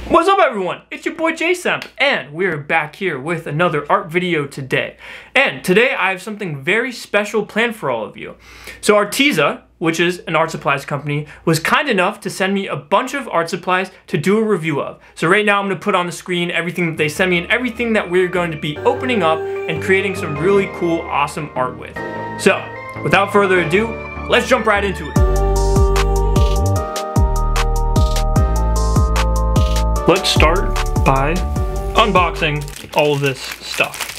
What's up everyone, it's your boy JSamp, and we're back here with another art video today. And today I have something very special planned for all of you. So Arteza, which is an art supplies company, was kind enough to send me a bunch of art supplies to do a review of. So right now I'm going to put on the screen everything that they sent me and everything that we're going to be opening up and creating some really cool, awesome art with. So without further ado, let's jump right into it. Let's start by unboxing all of this stuff.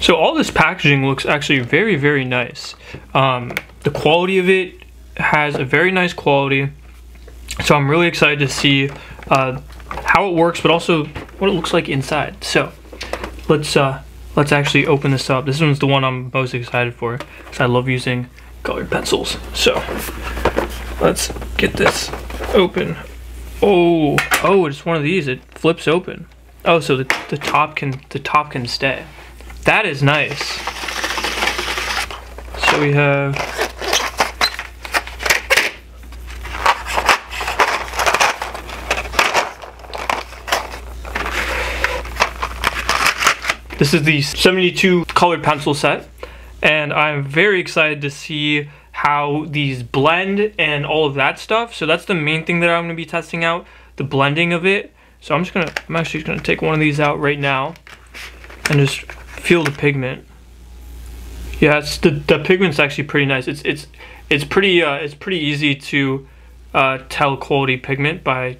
So all this packaging looks actually very, very nice. The quality of it has a very nice quality. So I'm really excited to see how it works, but also what it looks like inside. So let's actually open this up. This one's the one I'm most excited for because I love using colored pencils. So let's get this open. Oh, it's one of these. It flips open. Oh, so the top can stay. That is nice. So we have this is the 72 colored pencil set, and I'm very excited to see how these blend and all of that stuff. So that's the main thing that I'm going to be testing out, the blending of it. So I'm actually just gonna take one of these out right now and just feel the pigment. Yeah, the pigment's actually pretty nice. It's pretty easy to tell quality pigment by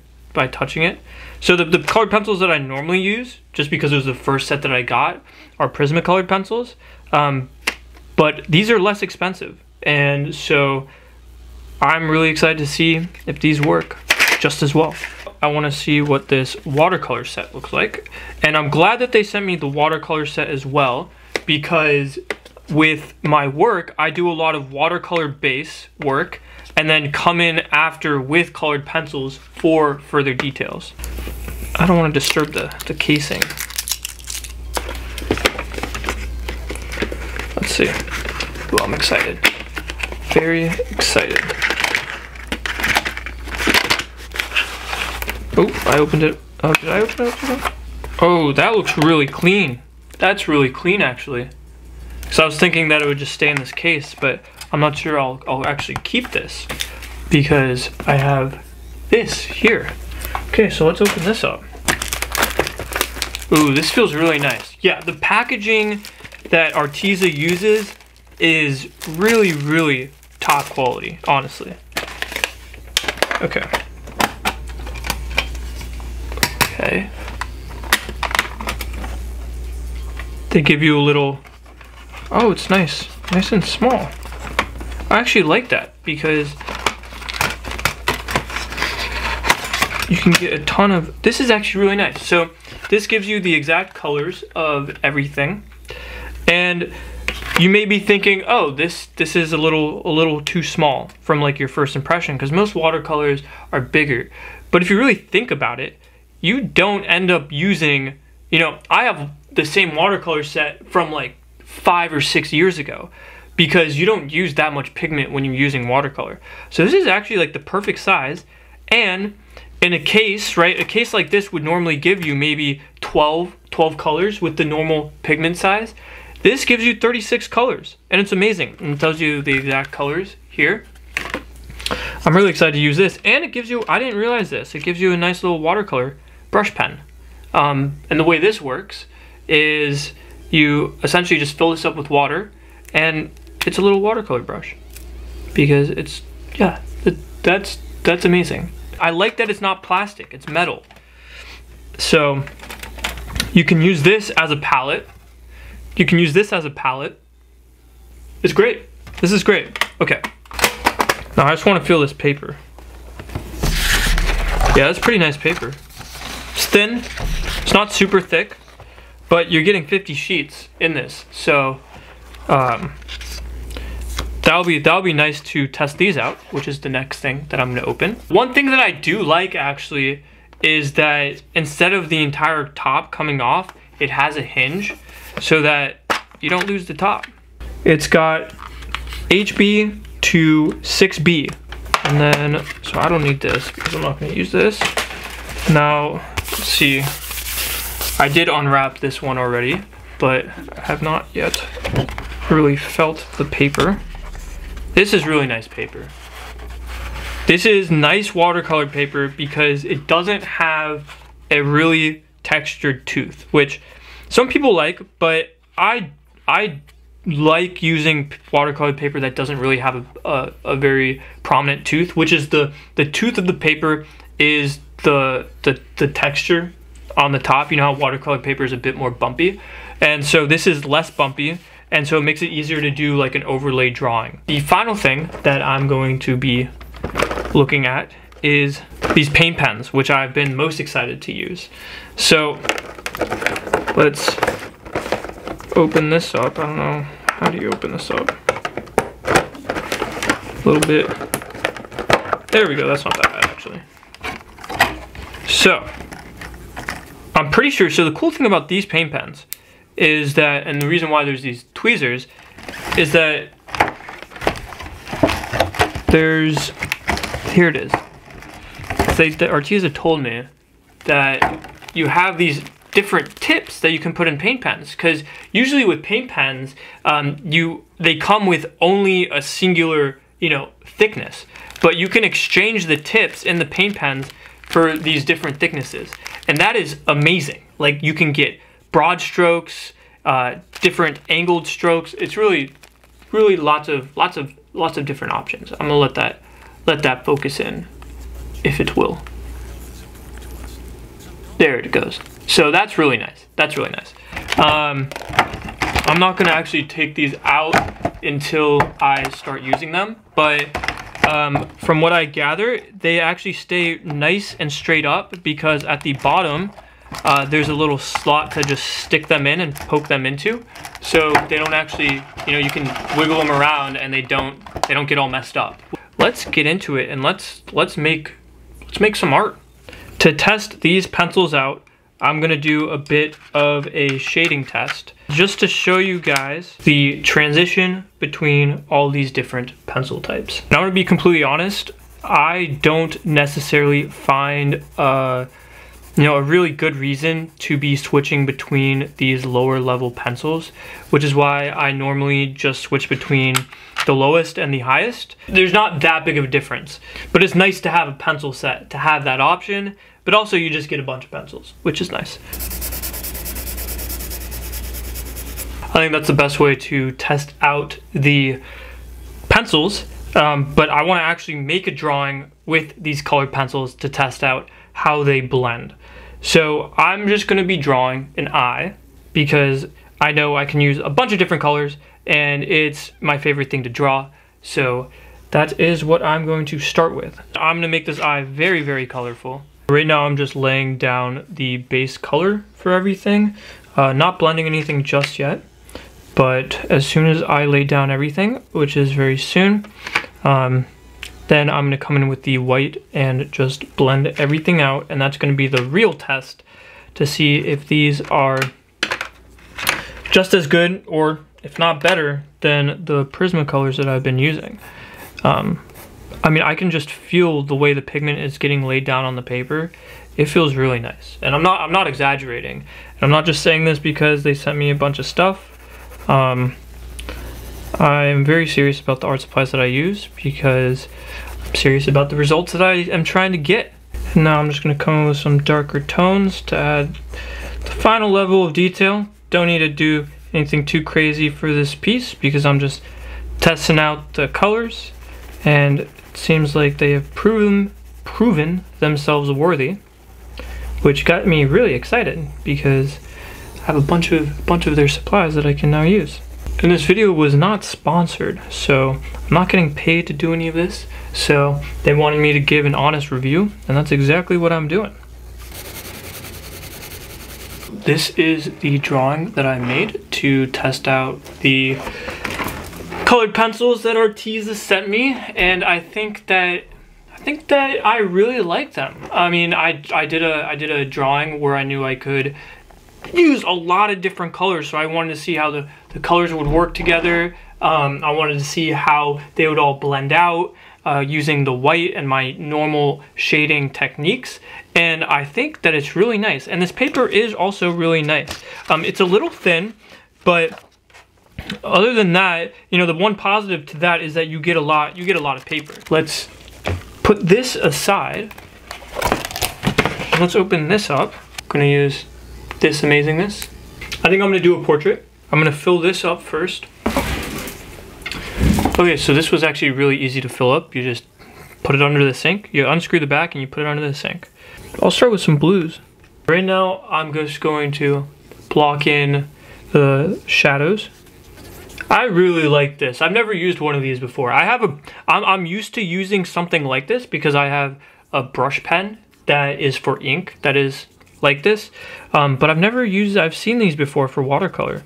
touching it. So the colored pencils that I normally use, just because it was the first set that I got, are Prismacolor pencils. But these are less expensive, and so I'm really excited to see if these work just as well. I want to see what this watercolor set looks like, and I'm glad that they sent me the watercolor set as well, because with my work I do a lot of watercolor base work and then come in after with colored pencils for further details. I don't want to disturb the casing. Let's see. Well, I'm excited, very excited. Oh, I opened it. Oh, did I open it? Oh, that looks really clean. That's really clean, actually. So I was thinking that it would just stay in this case, but I'm not sure I'll actually keep this because I have this here. Okay, so let's open this up. Ooh, this feels really nice. Yeah, the packaging that Arteza uses is really, really top quality, honestly. Okay. Okay. They give you a little, oh, it's nice and small. I actually like that because you can get a ton of, this is actually really nice. So this gives you the exact colors of everything, and you may be thinking, oh, this is a little too small from like your first impression, because most watercolors are bigger. But if you really think about it, you don't end up using, you know, I have the same watercolor set from like 5 or 6 years ago, because you don't use that much pigment when you're using watercolor. So this is actually like the perfect size, and in a case, right, a case like this would normally give you maybe 12 colors with the normal pigment size. This gives you 36 colors, and it's amazing. And it tells you the exact colors here. I'm really excited to use this, and it gives you, I didn't realize this, it gives you a nice little watercolor brush pen. And the way this works is you essentially just fill this up with water, and it's a little watercolor brush, because it's, yeah, that's amazing. I like that it's not plastic, it's metal. So you can use this as a palette. You can use this as a palette. It's great. This is great. Okay. Now I just want to feel this paper. Yeah, that's pretty nice paper. It's thin, it's not super thick, but you're getting 50 sheets in this, so that'll be nice to test these out, which is the next thing that I'm gonna open. One thing that I do like actually is that instead of the entire top coming off, it has a hinge so that you don't lose the top. It's got HB to 6B, and then, so I don't need this because I'm not gonna use this. Now, let's see, I did unwrap this one already, but I have not yet really felt the paper. This is really nice paper. This is nice watercolor paper because it doesn't have a really textured tooth, which some people like, but I like using watercolor paper that doesn't really have a very prominent tooth, which is the tooth of the paper is the texture on the top. You know how watercolor paper is a bit more bumpy, and so this is less bumpy, and so it makes it easier to do like an overlay drawing. The final thing that I'm going to be looking at is these paint pens, which I've been most excited to use. So let's open this up. I don't know, how do you open this up? A little bit. There we go, that's not that bad actually. So I'm pretty sure, so the cool thing about these paint pens is that, and the reason why there's these tweezers, is that there's, here it is. The Arteza told me that you have these different tips that you can put in paint pens, because usually with paint pens, they come with only a singular, thickness, but you can exchange the tips in the paint pens for these different thicknesses, and that is amazing. Like, you can get broad strokes, different angled strokes. It's really lots of different options. I'm gonna let that focus in, if it will. There it goes. So that's really nice. That's really nice. I'm not gonna actually take these out until I start using them, but from what I gather, they actually stay nice and straight up because at the bottom, there's a little slot to just stick them in and poke them into, so they don't actually, you can wiggle them around and they don't get all messed up. Let's get into it and let's make some art. To test these pencils out, I'm gonna do a bit of a shading test just to show you guys the transition between all these different pencil types. Now, I'm gonna be completely honest, I don't necessarily find a really good reason to be switching between these lower level pencils, which is why I normally just switch between the lowest and the highest. There's not that big of a difference, but it's nice to have a pencil set to have that option, but also you just get a bunch of pencils, which is nice. I think that's the best way to test out the pencils, but I want to actually make a drawing with these colored pencils to test out how they blend. So I'm just going to be drawing an eye because I know I can use a bunch of different colors and it's my favorite thing to draw. So that is what I'm going to start with. I'm going to make this eye very, very colorful. Right now I'm just laying down the base color for everything, not blending anything just yet, but as soon as I lay down everything, which is very soon, then I'm going to come in with the white and just blend everything out, and that's going to be the real test to see if these are just as good or if not better than the Prismacolors that I've been using. I mean, I can just feel the way the pigment is getting laid down on the paper. It feels really nice, and I'm not exaggerating. And I'm not just saying this because they sent me a bunch of stuff. I am very serious about the art supplies that I use because I'm serious about the results that I am trying to get. And now I'm just going to come in with some darker tones to add the final level of detail. Don't need to do anything too crazy for this piece because I'm just testing out the colors, and it seems like they have proven themselves worthy, which got me really excited because I have a bunch of their supplies that I can now use. And this video was not sponsored, so I'm not getting paid to do any of this, so they wanted me to give an honest review, and that's exactly what I'm doing. This is the drawing that I made to test out the colored pencils that Arteza has sent me, and I think that I really like them. I mean, I did a drawing where I knew I could use a lot of different colors, so I wanted to see how the colors would work together. I wanted to see how they would all blend out using the white and my normal shading techniques, and I think that it's really nice. And this paper is also really nice. It's a little thin, but other than that, you know, the one positive to that is that you get a lot of paper. Let's put this aside. Let's open this up. I'm gonna use this amazingness. I think I'm gonna do a portrait. I'm gonna fill this up first. Okay, so this was actually really easy to fill up. You just put it under the sink. You unscrew the back and you put it under the sink. I'll start with some blues. Right now, I'm just going to block in the shadows. I really like this. I've never used one of these before. I'm used to using something like this because I have a brush pen that is for ink that is like this. But I've seen these before for watercolor.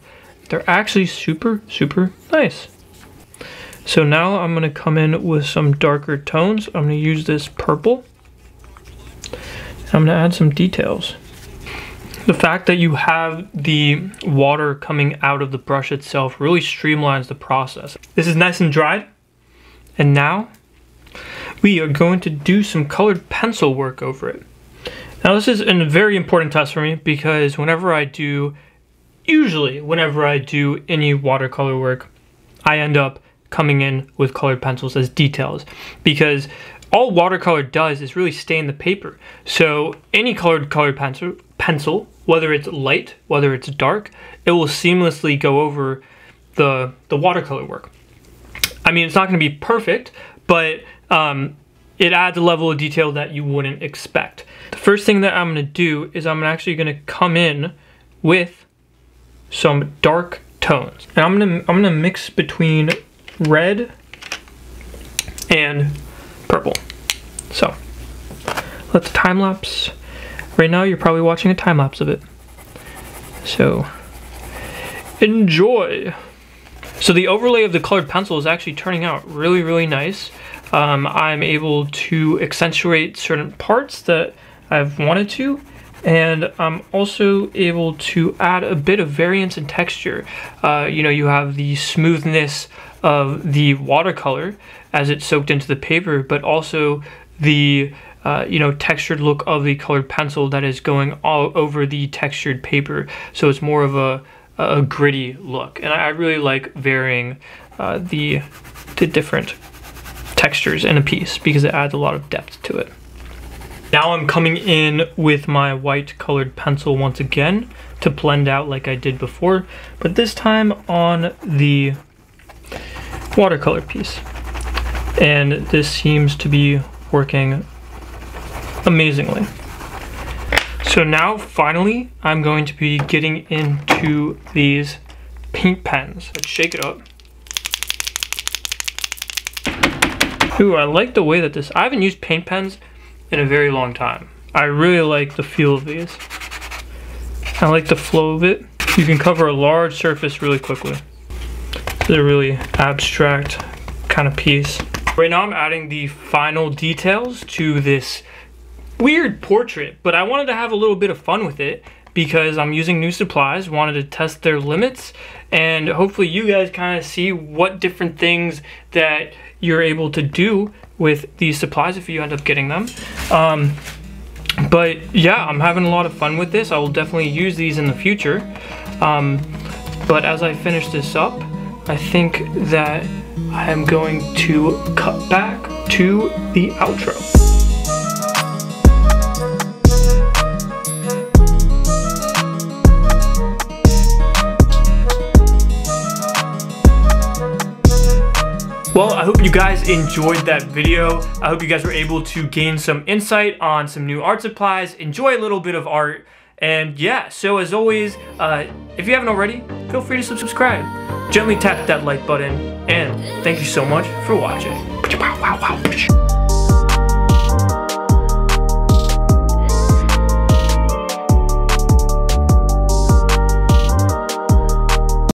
They're actually super, super nice. So now I'm gonna come in with some darker tones. I'm gonna use this purple. I'm gonna add some details. The fact that you have the water coming out of the brush itself really streamlines the process. This is nice and dried. And now we are going to do some colored pencil work over it. Now this is a very important test for me because usually whenever I do any watercolor work, I end up coming in with colored pencils as details, because all watercolor does is really stain the paper. So any colored pencil, whether it's light, whether it's dark, it will seamlessly go over the watercolor work. I mean, it's not going to be perfect, but it adds a level of detail that you wouldn't expect. The first thing that I'm going to do is I'm actually going to come in with some dark tones, and I'm going to mix between red and purple. So let's time lapse. Right now you're probably watching a time lapse of it, so enjoy. So the overlay of the colored pencil is actually turning out really, really nice. I'm able to accentuate certain parts that I've wanted to, and I'm also able to add a bit of variance in texture. You know, you have the smoothness of the watercolor as it's soaked into the paper, but also the you know, textured look of the colored pencil that is going all over the textured paper. So it's more of a gritty look, and I really like varying the different textures in a piece because it adds a lot of depth to it. Now I'm coming in with my white colored pencil once again to blend out like I did before, but this time on the watercolor piece. And this seems to be working amazingly. So now finally I'm going to be getting into these paint pens. Let's shake it up. Ooh, I like the way that I haven't used paint pens in a very long time. I really like the feel of these. I like the flow of it. You can cover a large surface really quickly. It's a really abstract kind of piece. Right now I'm adding the final details to this weird portrait, but I wanted to have a little bit of fun with it because I'm using new supplies, wanted to test their limits, and hopefully you guys kind of see what different things that you're able to do with these supplies if you end up getting them. But yeah, I'm having a lot of fun with this. I will definitely use these in the future. But as I finish this up, I think that I am going to cut back to the outro. Well, I hope you guys enjoyed that video. I hope you guys were able to gain some insight on some new art supplies, enjoy a little bit of art, and yeah, so as always, if you haven't already, feel free to subscribe. Gently tap that like button, and thank you so much for watching.